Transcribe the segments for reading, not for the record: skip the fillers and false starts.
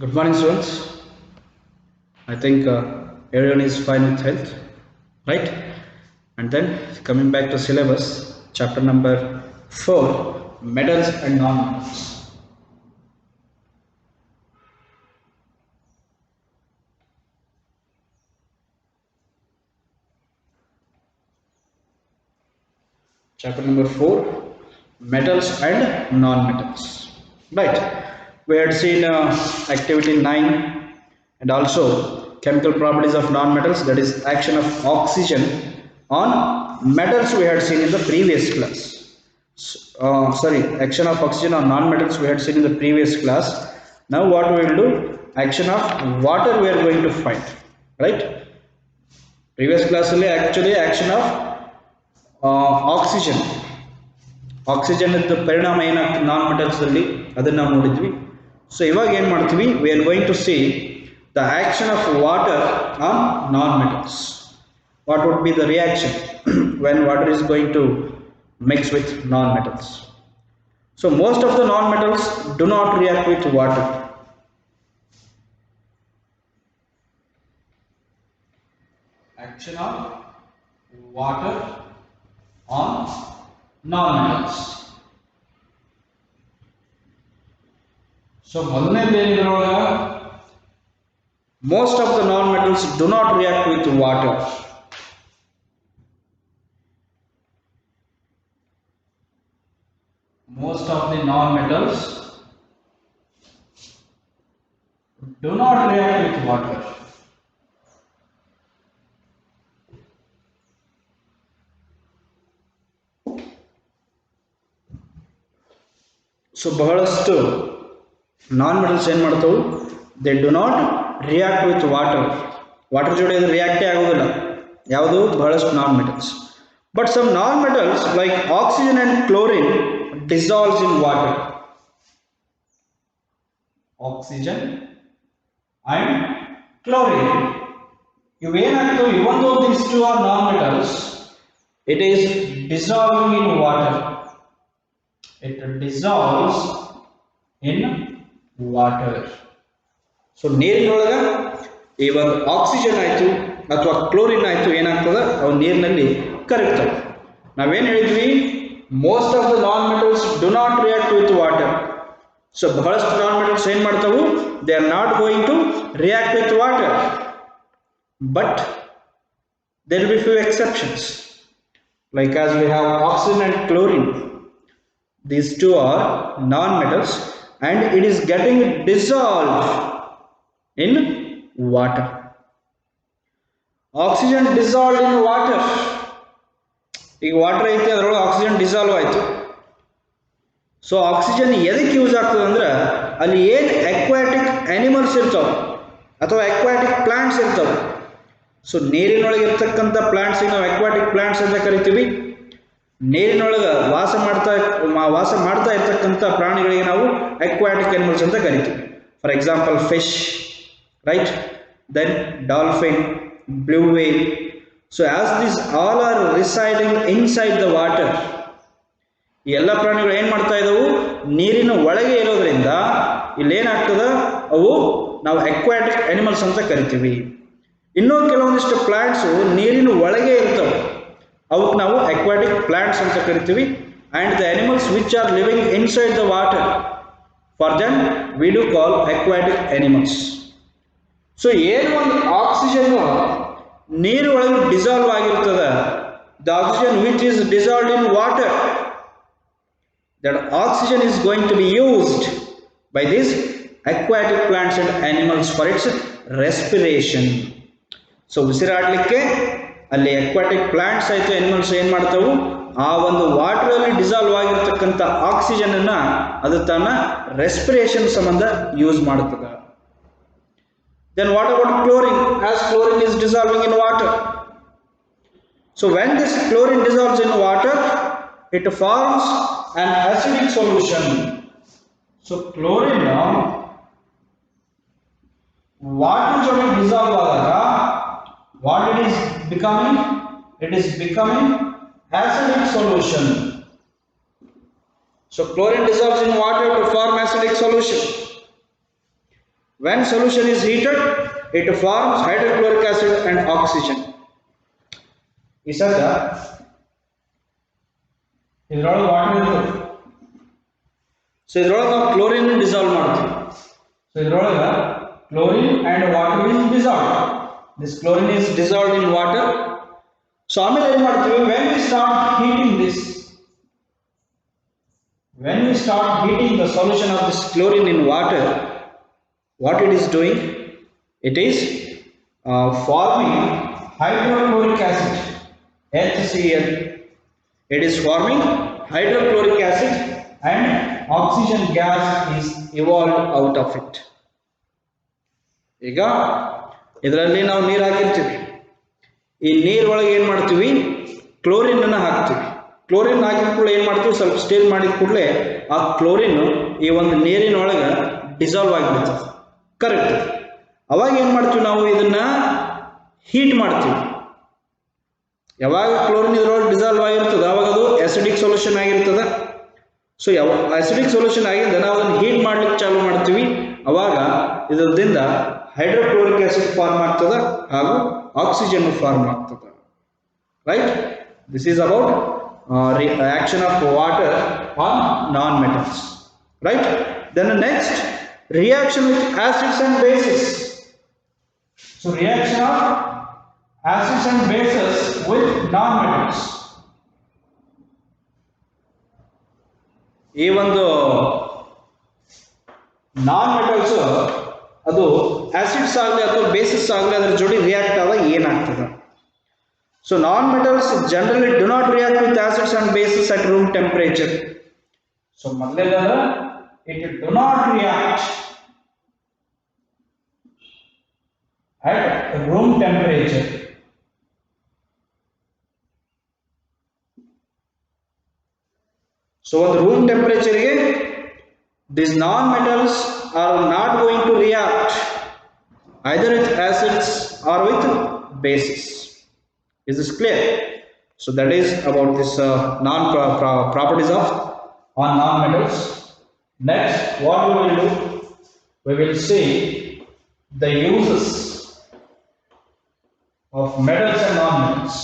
Good morning, students. I think everyone is fine with health, right? And then coming back to syllabus, chapter number 4, metals and non-metals. Chapter number 4, metals and non-metals. Right. We had seen activity 9 and also chemical properties of non-metals, that is action of oxygen on metals we had seen in the previous class. Sorry, action of oxygen on non-metals we had seen in the previous class. Now what we will do? Action of water we are going to find. Right? Previous class actually action of oxygen oxygen ಪರಿಣಾಮ ಏನಾಗ್ತದೆ non metals ಅಲ್ಲಿ ಅದನ್ನ ನಾವು ನೋಡಿದ್ವಿ. So ಇವಾಗ ಏನು ಮಾಡ್ತೀವಿ, we are going to see the action of water on non metals. What would be the reaction when water is going to mix with non metals. So most of the non metals do not react with water. Action of water on non-metals. So ಮೊದಲನೇದು ಏನಿದ್ರೊಳಗ, most of the non-metals do not react with water. Most of the non-metals do not react with water. So ಬಹಳಷ್ಟು non metals ಏನು ಮಾಡ್ತವೆ, they do not react with water. Water ಜೊತೆ ಅದು ರಿಯಾಕ್ಟೇ ಆಗೋದಿಲ್ಲ ಯಾವುದು, ಬಹಳಷ್ಟು non metals. But some non metals like oxygen and chlorine dissolves in water. Oxygen and chlorine ಇವೇನಾಗ್ತವೆ, even though these two are non metals, it is dissolving in water. It dissolves in water. So ನೀರಿನೊಳಗೆ ಈ ಒಂದು oxygen ಆಯಿತು ಅಥವಾ chlorine ಆಯಿತು ಏನಾಗ್ತದೆ, ಅವು ನೀರಿನಲ್ಲಿ ಕರಗ್ತವೆ. ನಾವೇನು ಹೇಳಿದ್ವಿ, most of the non metals do not react with water. So ಬಹಳಷ್ಟು ನಾನ್ ಮೆಟಲ್ಸ್ ಏನು ಮಾಡ್ತಾವು, they are not going to react with water. But there will be few exceptions, like as we have oxygen and chlorine. These two are non-metals and it is getting dissolved in water. Oxygen dissolved in water. ಈಗ water ಐತಿ, ಅದರೊಳಗೆ oxygen dissolve ಆಯಿತು. So oxygen ಎದಕ್ಕೆ use ಆಗ್ತದೆ ಅಂದ್ರೆ, ಅಲ್ಲಿ ಏನು aquatic animals ಇರ್ತಾವೆ ಅಥವಾ ಅಕ್ವಾಟಿಕ್ ಪ್ಲಾಂಟ್ಸ್ ಇರ್ತಾವೆ. ಸೊ ನೀರಿನೊಳಗೆ ಇರ್ತಕ್ಕಂಥ ಪ್ಲಾಂಟ್ಸಿಗೆ ನಾವು ಅಕ್ವಾಟಿಕ್ ಪ್ಲಾಂಟ್ಸ್ ಅಂತ ಕರಿತೀವಿ. ನೀರಿನೊಳಗೆ ವಾಸ ಮಾಡ್ತಾ ಇರ್ತಕ್ಕಂಥ ಪ್ರಾಣಿಗಳಿಗೆ ನಾವು ಅಕ್ವಾಟಿಕ್ ಅನಿಮಲ್ಸ್ ಅಂತ ಕರಿತೀವಿ. For example fish, right, then dolphin, blue whale. So as this all are residing inside the water, ಈ ಎಲ್ಲ ಪ್ರಾಣಿಗಳು ಏನು ಮಾಡ್ತಾ ಇದ್ದವು, ನೀರಿನ ಒಳಗೆ ಇರೋದ್ರಿಂದ ಇಲ್ಲೇನಾಗ್ತದೆ, ಅವು ನಾವು ಅಕ್ವಾಟಿಕ್ ಅನಿಮಲ್ಸ್ ಅಂತ ಕರಿತೀವಿ. ಇನ್ನೂ ಕೆಲವೊಂದಿಷ್ಟು ಪ್ಲಾಂಟ್ಸು ನೀರಿನ ಒಳಗೆ ಇರ್ತವೆ, ಅವಕ್ಕೆ ನಾವು ಅಕ್ವಾಟಿಕ್ ಪ್ಲಾಂಟ್ಸ್ ಅಂತ ಕರಿತೀವಿ. And the animals which are living inside the water, for them we do call aquatic animals. So ಏನು ಒಂದು ಆಕ್ಸಿಜನ್ ನೀರು ಒಳಗೆ ಡಿಸಾಲ್ವ್ ಆಗಿರ್ತದೆ, the oxygen which is dissolved in water, that oxygen is going to be used by these aquatic plants and animals for its respiration. So ಉಸಿರಾಡಲಿಕ್ಕೆ ಅಲ್ಲಿ aquatic plants ಆಯಿತು animals ಏನು ಮಾಡ್ತಾವು, ಆ ಒಂದು ವಾಟರಲ್ಲಿ ಡಿಸಾಲ್ವ್ ಆಗಿರ್ತಕ್ಕಂಥ ಆಕ್ಸಿಜನ್ ಅನ್ನ ಅದು ತನ್ನ ರೆಸ್ಪಿರೇಷನ್ ಸಂಬಂಧ ಯೂಸ್ ಮಾಡ್ತದೆ. Then what about chlorine, as chlorine is dissolving in water. So when this chlorine dissolves in water, it forms an acidic solution. So chlorine water ಜೊತೆ ಡಿಸಾಲ್ವ್ ಆದಾಗ what it is becoming, it is becoming acidic solution. So chlorine dissolves in water to form acidic solution. when solution is heated it forms hydrochloric acid and oxygen. ಈ ಸದ್ದ ಇದರೊಳಗೆ water ಇರ್ತದೆ. So ಇದರೊಳಗೆ ನಾವು chlorine dissolve ಮಾಡ್ತೀವಿ. So ಇದರೊಳಗೆ chlorine and water is dissolved. This chlorine is dissolved in water. So ಆಮೇಲೆ ಏನು ಮಾಡ್ತೀವಿ, when we start heating this, when we start heating the solution of this chlorine in water, what it is doing, it is forming hydrochloric acid, HCl. It is forming hydrochloric acid and oxygen gas is evolved out of it. ಈಗ ಇದರಲ್ಲಿ ನಾವು ನೀರು ಹಾಕಿರ್ತೀವಿ. ಈ ನೀರೊಳಗೆ ಏನು ಮಾಡ್ತೀವಿ, chlorine ಅನ್ನು ಹಾಕ್ತೀವಿ. ಕ್ಲೋರಿನ್ ಹಾಕಿದ ಕೂಡಲೇ ಏನು ಮಾಡ್ತೀವಿ, ಸ್ವಲ್ಪ ಸ್ಟೀಲ್ ಮಾಡಿದ ಕೂಡಲೇ ಆ ಕ್ಲೋರಿನ್ ಈ ಒಂದು ನೀರಿನೊಳಗೆ ಡಿಸಾಲ್ವ್ ಆಗಿಬಿಡ್ತದೆ. ಕರೆಕ್ಟ್. ಅವಾಗ ಏನು ಮಾಡ್ತೀವಿ, ನಾವು ಇದನ್ನ ಹೀಟ್ ಮಾಡ್ತೀವಿ. ಯಾವಾಗ ಕ್ಲೋರಿನ್ ಇದರೊಳಗೆ ಡಿಸಾಲ್ವ್ ಆಗಿರ್ತದೆ ಅವಾಗ ಅದು ಆಸಿಡಿಕ್ ಸೊಲ್ಯೂಷನ್ ಆಗಿರ್ತದೆ. ಸೊ ಯಾವ ಆಸಿಡಿಕ್ ಸೊಲ್ಯೂಷನ್ ಆಗಿಂದ ನಾವು ಅದನ್ನು ಹೀಟ್ ಮಾಡ್ಲಿಕ್ಕೆ ಚಾಲು ಮಾಡ್ತೀವಿ. ಅವಾಗ ಇದರಿಂದ ಹೈಡ್ರೋಕ್ಲೋರಿಕ್ ಆಸಿಡ್ ಫಾರ್ಮ್ ಆಗ್ತದೆ ಹಾಗೂ ಆಕ್ಸಿಜನ್ ಫಾರ್ಮ್ ಆಗ್ತದೆ. Right. This is about reaction of water on non-metals. Right. Then the next, reaction with acids and bases. So reaction of acids and bases with non-metals. ಈ ಒಂದು non-metals ಅದು acids ಆಗಲಿ ಅಥವಾ basis ಆಗಲಿ ಅದರ ಜೋಡಿ react ಆದಾಗ ಏನಾಗ್ತದೆ. So non-metals generally do not react with acids and bases at room temperature. So ಮೊದಲೆಲ್ಲ it do not react at room temperature. So on the room temperature ಗೆ these non-metals are not going to react either with acids or with bases. Is this clear? So that is about this properties of non-metals. Next, what we will do? We will see the uses of metals and non-metals.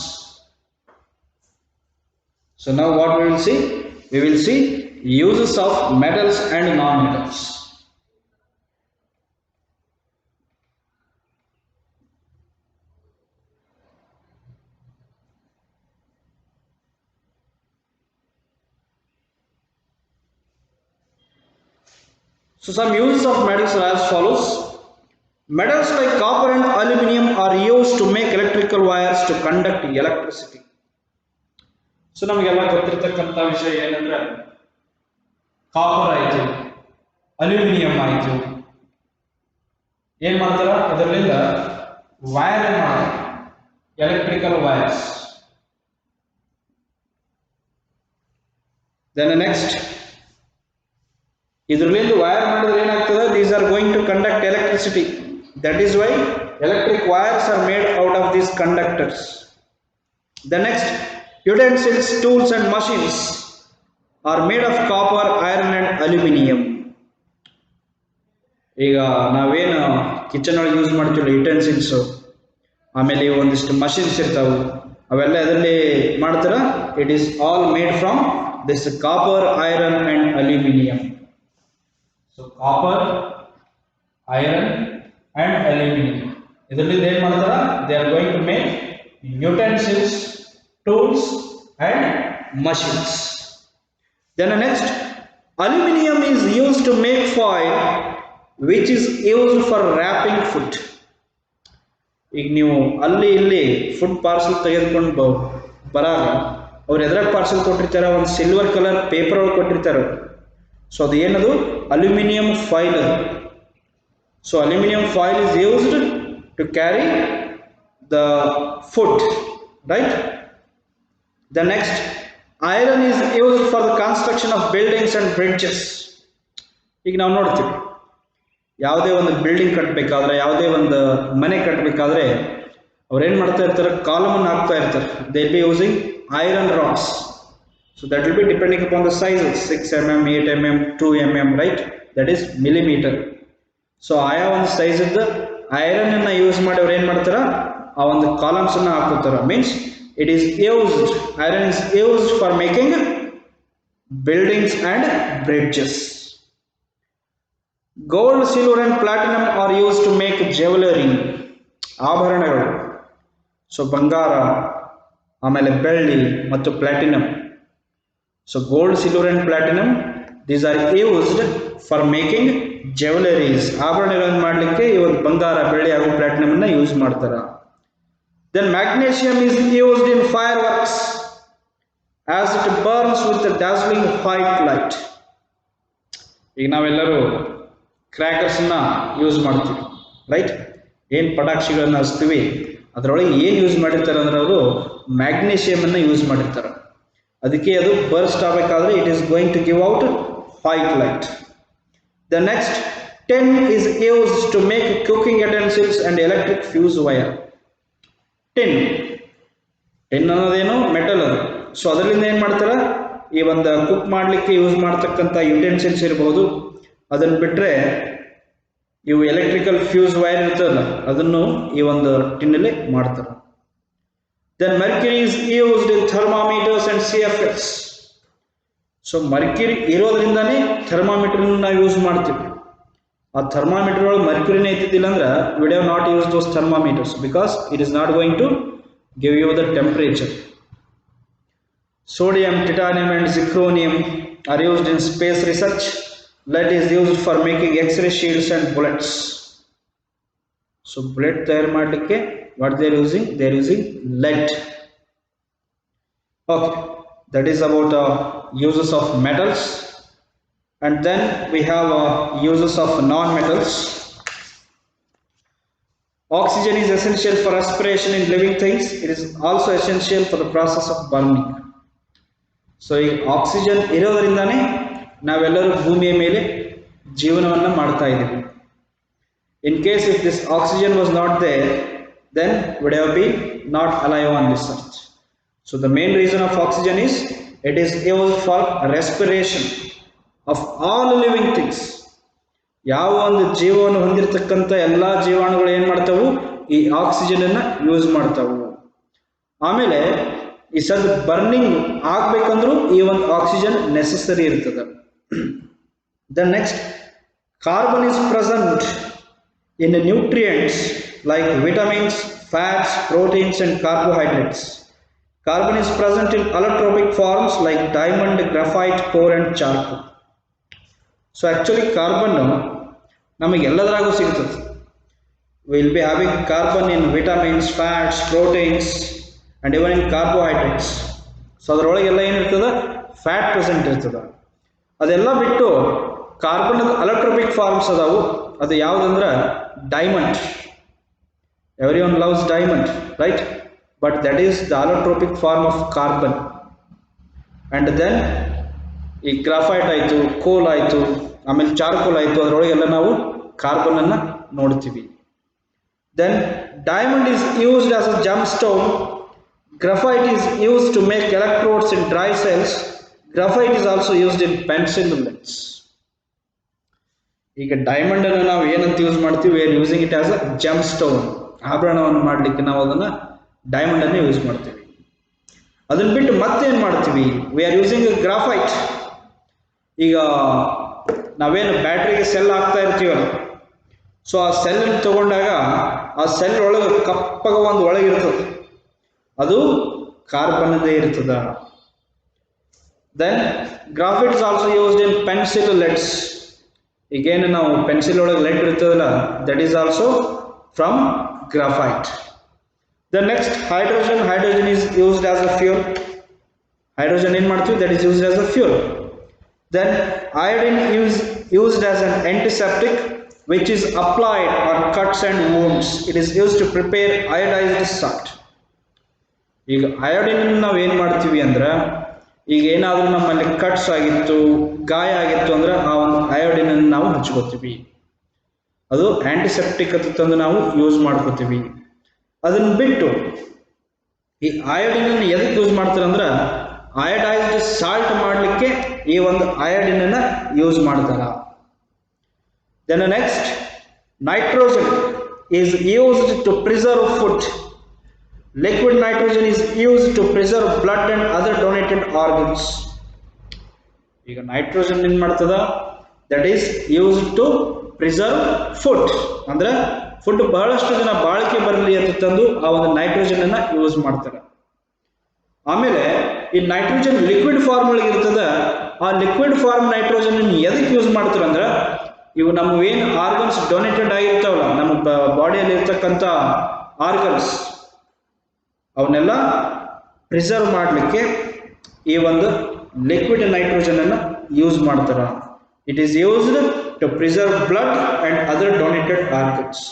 So now what we will see? We will see uses of metals and non-metals. So some uses of metals are as follows. Metals like copper and aluminum are used to make electrical wires to conduct electricity. So ನಮಗೆಲ್ಲ ಗೊತ್ತಿರತಕ್ಕಂಥ ವಿಷಯ ಏನಂದ್ರೆ copper ಆಯಿತು, aluminium ಆಯಿತು. ಏನು ಮಾಡ್ತಾರ, ಇದರಿಂದ wire ಮಾಡ್ತಾರೆ, electrical wires. Then next, ಇದರಿಂದ ವೈರ್ ಮಾಡಿದ್ರೆ ಏನಾಗ್ತದೆ, these are going to conduct electricity. That is why electric wires are made out of these conductors. The next, utensils, tools and machines are made of copper, iron and aluminum. ಈಗ ನಾವೇನು kitchen ಒಳಗೆ use ಮಾಡ್ತೀವಿ utensils, ಆಮೇಲೆ ಒಂದಿಷ್ಟು machines ಇರ್ತಾವೆ, ಅವೆಲ್ಲ ಇದರಲ್ಲಿ ಮಾಡ್ತಾರ. It is all made from this copper, iron and aluminium. So copper, iron and aluminium ಇದರಲ್ಲಿ ಏನು ಮಾಡ್ತಾರ, they are going to make utensils, tools and machines. Then next, aluminum is used to make foil which is used for wrapping food. ಈಗ ನೀವು ಅಲ್ಲಿ ಇಲ್ಲಿ food parcel ತೆಗೆದುಕೊಂಡು ಬರಾಗ ಅವ್ರು ಎದ್ರಾಗ parcel ಕೊಟ್ಟಿರ್ತಾರೆ, ಒಂದು ಸಿಲ್ವರ್ ಕಲರ್ ಪೇಪರ್ ಒಳಗೆ ಕೊಟ್ಟಿರ್ತಾರೆ. ಸೊ ಅದು ಏನದು, ಅಲ್ಯೂಮಿನಿಯಂ ಫಾಯಿಲ್ ಅದು. So aluminium foil is used to carry the food, right. The next, iron is used for the construction of buildings and bridges. ಈಗ ನಾವು ನೋಡ್ತೀವಿ, ಯಾವುದೇ ಒಂದು ಬಿಲ್ಡಿಂಗ್ ಕಟ್ಟಬೇಕಾದ್ರೆ, ಯಾವುದೇ ಒಂದು ಮನೆ ಕಟ್ಟಬೇಕಾದ್ರೆ ಅವ್ರು ಏನು ಮಾಡ್ತಾ ಇರ್ತಾರೆ, ಕಾಲಮನ್ನು ಹಾಕ್ತಾ ಇರ್ತಾರೆ. They will be using iron rods. So that will be depending upon the sizes, 6 mm, 8 mm, 2 mm, right. That is millimeter. So ಆಯಾ ಒಂದು ಸೈಜ್ ಇದ್ದ ಐರನ್ ಅನ್ನ ಯೂಸ್ ಮಾಡಿ ಅವ್ರು ಏನ್ ಮಾಡ್ತಾರ, ಆ ಒಂದು ಕಾಲಮ್ಸ್ ಅನ್ನ ಹಾಕೋತಾರ. Means it is used, iron is used for making buildings and bridges. Gold, silver and platinum are used to make jewelry. ಆಭರಣಗಳು. ಸೊ ಬಂಗಾರ, ಆಮೇಲೆ ಬೆಳ್ಳಿ ಮತ್ತು platinum. So gold, silver and platinum, these are used for making jewelleries. ಆಭರಣಗಳನ್ನು ಮಾಡಲಿಕ್ಕೆ ಈ ಒಂದು ಬಂಗಾರ, ಬೆಳ್ಳಿ ಹಾಗೂ ಪ್ಲಾಟಿನಮ್ ಅನ್ನ ಯೂಸ್ ಮಾಡ್ತಾರೆ. Then magnesium is used in fireworks as it burns with a dazzling white light. ಈಗ ನಾವೆಲ್ಲರೂ ಕ್ರ್ಯಾಕರ್ಸ್ನ ಯೂಸ್ ಮಾಡ್ತೀವಿ, ರೈಟ್? ಏನು ಪಟಾಕ್ಷಿಗಳನ್ನ ಹಚ್ತೀವಿ ಅದರೊಳಗೆ ಏನು ಯೂಸ್ ಮಾಡಿರ್ತಾರೆ ಅಂದ್ರೆ ಅವರು ಮ್ಯಾಗ್ನೇಷಿಯಮನ್ನು ಯೂಸ್ ಮಾಡಿರ್ತಾರೆ. ಅದಕ್ಕೆ ಅದು ಬರ್ಸ್ಟ್ ಆಗಬೇಕಾದ್ರೆ it is going to give out white light. The next, tin is used to make cooking utensils and electric fuse wire. Tin ಅನ್ನೋದೇನು ಮೆಟಲ್ ಅದು. ಸೊ ಅದರಿಂದ ಏನು ಮಾಡ್ತಾರೆ, ಈ ಒಂದು ಕುಕ್ ಮಾಡಲಿಕ್ಕೆ ಯೂಸ್ ಮಾಡ್ತಕ್ಕಂಥ ಯುಟೆನ್ಸಿಲ್ಸ್ ಇರ್ಬೋದು. ಅದನ್ನು ಬಿಟ್ಟರೆ ಇವು ಎಲೆಕ್ಟ್ರಿಕಲ್ ಫ್ಯೂಸ್ ವೈರ್ ಇರ್ತದಲ್ಲ ಅದನ್ನು ಈ ಒಂದು ಟಿನ್ನಲ್ಲಿ ಮಾಡ್ತಾರೆ. Then mercury is used in thermometers and CFS. So mercury ಇರೋದ್ರಿಂದಾನೇ ಥರ್ಮಾಮೀಟರ್ನ ನಾವು ಯೂಸ್ ಮಾಡ್ತೀವಿ. ಆ ಥರ್ಮಾಮೀಟರ್ ಒಳಗೆ ಮರ್ಕ್ಯುರಿನೇ ಇದ್ದಿದ್ದಿಲ್ಲ ಅಂದ್ರೆ we have not use those thermometers because it is not going to give you the temperature. Sodium, titanium and zirconium are used in space research. Lead is used for making X-ray shields and bullets. So bullet ತಯಾರು ಮಾಡಲಿಕ್ಕೆ what they are using? They are using lead. Okay, that is about uses of metals. And then we have uses of non-metals. Oxygen is essential for respiration in living things. It is also essential for the process of burning. So ಈ oxygen ಇರೋದರಿಂದಾನೇ ನಾವೆಲ್ಲರೂ ಭೂಮಿಯ ಮೇಲೆ ಜೀವನವನ್ನು ಮಾಡ್ತಾ ಇದ್ದೀವಿ. In case if this oxygen was not there then would have been not alive on this earth. So the main reason of oxygen is it is used for respiration of all living things. ಯಾವ ಒಂದು ಜೀವವನ್ನು ಹೊಂದಿರತಕ್ಕಂಥ ಎಲ್ಲ ಜೀವಾಣುಗಳು ಏನು ಮಾಡ್ತಾವು, ಈ oxygen ಅನ್ನ use ಮಾಡ್ತಾವು. ಆಮೇಲೆ ಈ ಸದ್ ಬರ್ನಿಂಗ್ ಆಗ್ಬೇಕಂದ್ರೂ ಈ ಒಂದು ಆಕ್ಸಿಜನ್ ನೆಸೆಸರಿ ಇರ್ತದೆ. The next, carbon is present in nutrients like vitamins, fats, proteins and carbohydrates. Carbon is present in allotropic forms like diamond, graphite, coal and charcoal. So actually carbon ನಮಗೆಲ್ಲದರಾಗೂ ಸಿಗ್ತದೆ. Will be having carbon in vitamins, fats, proteins and even in carbohydrates. So ಅದರೊಳಗೆಲ್ಲ ಏನಿರ್ತದೆ, fat present ಇರ್ತದೆ. ಅದೆಲ್ಲ ಬಿಟ್ಟು carbon ಅಲೋಟ್ರೋಪಿಕ್ forms ಅದಾವು. ಅದು ಯಾವುದಂದ್ರೆ diamond. Every one loves diamond, right? But that is the allotropic form of carbon. And then ಈ graphite ಆಯಿತು, ಕೋಲ್ ಆಯಿತು, ಆಮೇಲೆ ಚಾರ್ಕೋಲ್ ಆಯಿತು, ಅದರೊಳಗೆಲ್ಲ ನಾವು ಕಾರ್ಬನನ್ನು ನೋಡ್ತೀವಿ. Then diamond is used as a gemstone. Graphite is used to make electrodes in dry cells. Graphite is also used in pencil leads. ಈಗ diamond ಅನ್ನು ನಾವು ಏನಂತ ಯೂಸ್ ಮಾಡ್ತೀವಿ, we are using it as a gym stone. ಆಭರಣವನ್ನು ಮಾಡಲಿಕ್ಕೆ ನಾವು ಅದನ್ನು diamond ಅನ್ನು ಯೂಸ್ ಮಾಡ್ತೀವಿ. ಅದನ್ನು ಬಿಟ್ಟು ಮತ್ತೇನು ಮಾಡ್ತೀವಿ, ವಿ ಆರ್ ಯೂಸಿಂಗ್ ಗ್ರಾಫೈಟ್. ಈಗ ನಾವೇನು ಬ್ಯಾಟ್ರಿಗೆ ಸೆಲ್ ಹಾಕ್ತಾ ಇರ್ತೀವಲ್ಲ, ಸೊ ಆ ಸೆಲ್ಲನ್ನು ತಗೊಂಡಾಗ ಆ ಸೆಲ್ ಒಳಗೆ ಕಪ್ಪಗ ಒಂದು ಒಳಗಿರ್ತದೆ, ಅದು ಕಾರ್ಬನ್ದೇ ಇರ್ತದ. Then graphite is also used in pencil leads. ಈಗೇನು ನಾವು ಪೆನ್ಸಿಲ್ ಒಳಗೆ ಲೆಡ್ ಇರ್ತದಲ್ಲ, that is also from graphite. The next, hydrogen. Hydrogen is used as a fuel. Hydrogen ಏನು ಮಾಡ್ತೀವಿ, that is used as a fuel. Then iodine is used as an antiseptic which is applied on cuts and wounds. It is used to prepare iodized salt. ಈಗ iodine ನಾವು ಏನು ಮಾಡ್ತೀವಿ ಅಂದ್ರೆ, ಈಗ ಏನಾದರೂ ನಮ್ಮಲ್ಲಿ ಕಟ್ಸ್ ಆಗಿತ್ತು, ಗಾಯ ಆಗಿತ್ತು ಅಂದ್ರೆ ಆ ಒಂದು ಅಯೋಡಿನ್ ನಾವು ಹಚ್ಕೋತೀವಿ. ಅದು ಆಂಟಿಸೆಪ್ಟಿಕ್ ಅಂತ ತಂದು ನಾವು ಯೂಸ್ ಮಾಡ್ಕೋತೀವಿ. ಅದನ್ನು ಬಿಟ್ಟು ಈ ಅಯೋಡಿನ್ ಎದಕ್ಕೆ ಯೂಸ್ ಮಾಡ್ತಾರೆ ಅಂದ್ರೆ, ಅಯೋಡೈಸ್ಡ್ ಸಾಲ್ಟ್ ಮಾಡಲಿಕ್ಕೆ ಈ ಒಂದು ಅಯೋಡಿನ್ ಯೂಸ್ ಮಾಡ್ತಾರ. Then next, Nitrogen is used to preserve food. Liquid nitrogen is used to preserve blood and other donated organs. ಈಗ ನೈಟ್ರೋಜನ್ ಏನ್ ಮಾಡ್ತದ, that is used to preserve food, ಅಂದ್ರೆ ಫುಡ್ ಬಹಳಷ್ಟು ದಿನ ಬಾಳಿಕೆ ಬರಲಿ ಅಂತ ತಂದು ಆ ಒಂದು ನೈಟ್ರೋಜನ್ ಅನ್ನ ಯೂಸ್ ಮಾಡ್ತಾರೆ. ಆಮೇಲೆ ಈ ನೈಟ್ರೋಜನ್ ಲಿಕ್ವಿಡ್ ಫಾರ್ಮ್ ಒಳಗೆ ಇರ್ತದ, ಆ ಲಿಕ್ವಿಡ್ ಫಾರ್ಮ್ ನೈಟ್ರೋಜನ್ ಎದಕ್ಕೆ ಯೂಸ್ ಮಾಡ್ತಾರೆ ಅಂದ್ರೆ, ಇವು ನಮ್ಮ ಏನು ಆರ್ಗನ್ಸ್ ಡೊನೇಟೆಡ್ ಆಗಿರ್ತಾವಲ್ಲ, ನಮ್ಮ ಬಾಡಿಯಲ್ಲಿ ಇರ್ತಕ್ಕಂಥ ಆರ್ಗನ್ಸ್ ಅವನ್ನೆಲ್ಲ ಪ್ರಿಸರ್ವ್ ಮಾಡಲಿಕ್ಕೆ ಈ ಒಂದು ಲಿಕ್ವಿಡ್ ನೈಟ್ರೋಜನ್ ಅನ್ನು ಯೂಸ್ ಮಾಡ್ತಾರೆ. It is used to preserve blood and other donated organs.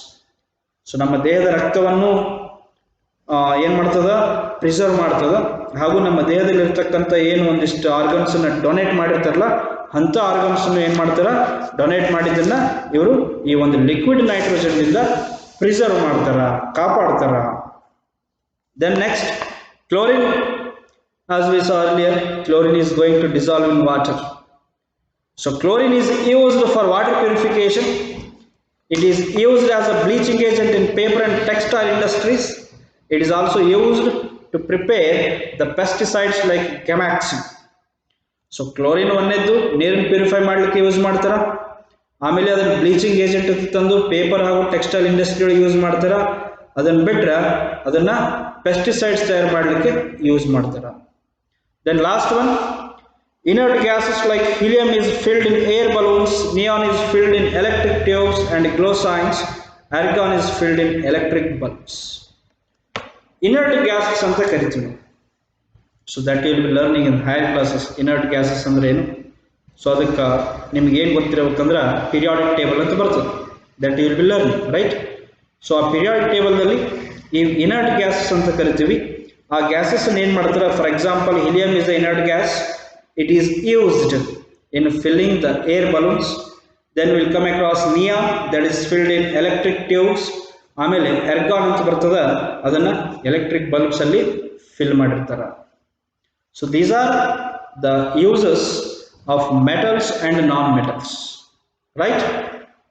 So ನಮ್ಮ ದೇಹದ ರಕ್ತವನ್ನು ಏನು ಮಾಡ್ತದ, ಪ್ರಿಸರ್ವ್ ಮಾಡ್ತದ. ಹಾಗೂ ನಮ್ಮ ದೇಹದಲ್ಲಿ ಇರ್ತಕ್ಕಂಥ ಏನು ಒಂದಿಷ್ಟು ಆರ್ಗನ್ಸ್ ಅನ್ನ ಡೊನೇಟ್ ಮಾಡಿರ್ತಾರಲ್ಲ, ಅಂಥ ಆರ್ಗನ್ಸ್ ಏನು ಮಾಡ್ತಾರ, ಡೊನೇಟ್ ಮಾಡಿದ್ದನ್ನ ಇವರು ಈ ಒಂದು ಲಿಕ್ವಿಡ್ ನೈಟ್ರೋಜನ್ ಇಂದ ಪ್ರಿಸರ್ವ್ ಮಾಡ್ತಾರ, ಕಾಪಾಡ್ತಾರ. Then next, chlorine. As we saw earlier, chlorine is going to dissolve in water. So chlorine is used for water purification. It is used as a bleaching agent in paper and textile industries. It is also used to prepare the pesticides like Gamaxin. So chlorine ಒಂದೇದ್ದು ನೀರನ್ನು purify ಮಾಡಲಿಕ್ಕೆ use ಮಾಡ್ತಾರ. ಆಮೇಲೆ ಅದನ್ನು bleaching agent ತಂದು paper ಹಾಗೂ textile industry use ಮಾಡ್ತಾರ. ಅದನ್ನು ಬಿಟ್ರೆ ಅದನ್ನ ಪೆಸ್ಟಿಸೈಡ್ಸ್ ತಯಾರು ಮಾಡಲಿಕ್ಕೆ ಯೂಸ್ ಮಾಡ್ತಾರೆ. Then last one, inert gases like helium is filled in air balloons, neon is filled in electric tubes and glow signs, argon is filled in electric bulbs. Inert gases ಅಂತ ಕರಿತೀವಿ. So that you will be learning in higher classes. Inert gases ಅಂದ್ರೆ ಏನು, so ಅದಕ್ಕೆ ನಿಮ್ಗೆ ಏನು ಗೊತ್ತಿರಬೇಕಂದ್ರೆ periodic table ಅಂತ ಬರ್ತದೆ, that you will be learning, right. So ಆ ಪೀರಿಯಾಡಿಕ್ ಟೇಬಲ್ನಲ್ಲಿ ಈ ಇನರ್ಟ್ ಗ್ಯಾಸಸ್ ಅಂತ ಕರಿತೀವಿ. ಆ ಗ್ಯಾಸಸ್ ಏನು ಮಾಡ್ತಾರೆ, for example helium is the inert gas. It is used in filling the air balloons. Then we will come across neon, that is filled in electric tubes. ಆಮೇಲೆ argon ಅಂತ ಬರ್ತದ, ಅದನ್ನ electric bulbs ಅಲ್ಲಿ fill ಮಾಡಿರ್ತಾರೆ. So these are the uses of metals and non-metals, right?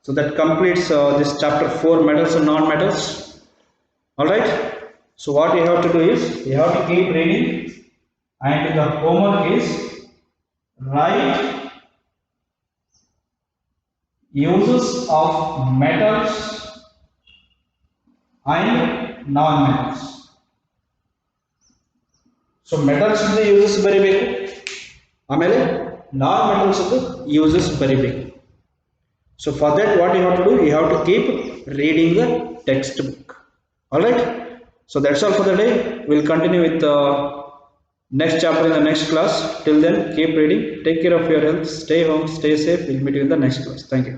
So that completes this chapter 4, metals and non-metals. All right. So what you have to do is you have to keep reading, and the homework is write uses of metals and non-metals. So metals the uses ಬರಿಬೇಕು, ಆಮೇಲೆ non-metals uses ಬರಿಬೇಕು. So for that what you have to do, you have to keep reading the textbook. All right. So that's all for the day. We'll continue with next chapter in the next class. Till then, keep reading. Take care of your health. Stay home. Stay safe. We'll meet you in the next class. Thank you.